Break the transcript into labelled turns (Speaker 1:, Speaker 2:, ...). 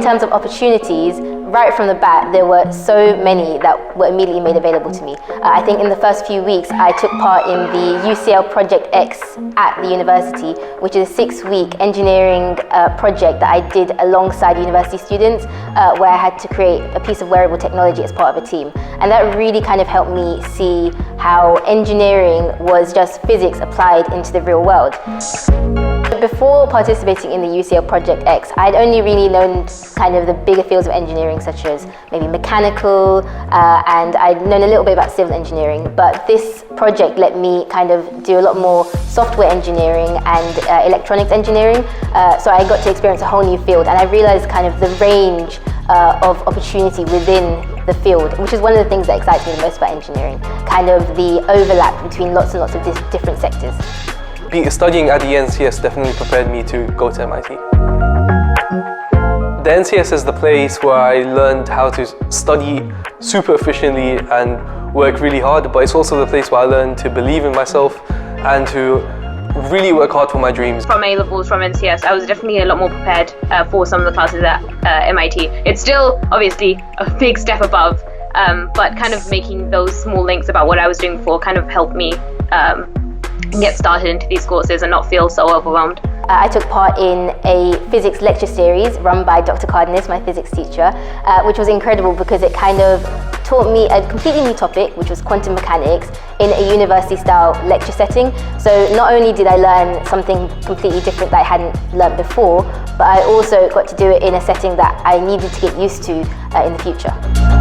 Speaker 1: terms of opportunities, right from the bat, there were so many that were immediately made available to me. I think in the first few weeks, I took part in the UCL Project X at the university, which is a 6-week engineering project that I did alongside university students, where I had to create a piece of wearable technology as part of a team. And that really kind of helped me see how engineering was just physics applied into the real world. Before participating in the UCL Project X, I'd only really known kind of the bigger fields of engineering, such as maybe mechanical, and I'd known a little bit about civil engineering, but this project let me kind of do a lot more software engineering and electronics engineering, so I got to experience a whole new field, and I realized kind of the range of opportunity within the field, which is one of the things that excites me the most about engineering, kind of the overlap between lots and lots of different sectors.
Speaker 2: Studying at the NCS definitely prepared me to go to MIT. The NCS is the place where I learned how to study super efficiently and work really hard, but it's also the place where I learned to believe in myself and to really work hard for my dreams.
Speaker 3: From A-levels, from NCS, I was definitely a lot more prepared for some of the classes at MIT. It's still obviously a big step above, but kind of making those small links about what I was doing before kind of helped me get started into these courses and not feel so overwhelmed.
Speaker 1: I took part in a physics lecture series run by Dr. Cardenas, my physics teacher, which was incredible because it kind of taught me a completely new topic, which was quantum mechanics, in a university-style lecture setting. So not only did I learn something completely different that I hadn't learned before, but I also got to do it in a setting that I needed to get used to in the future.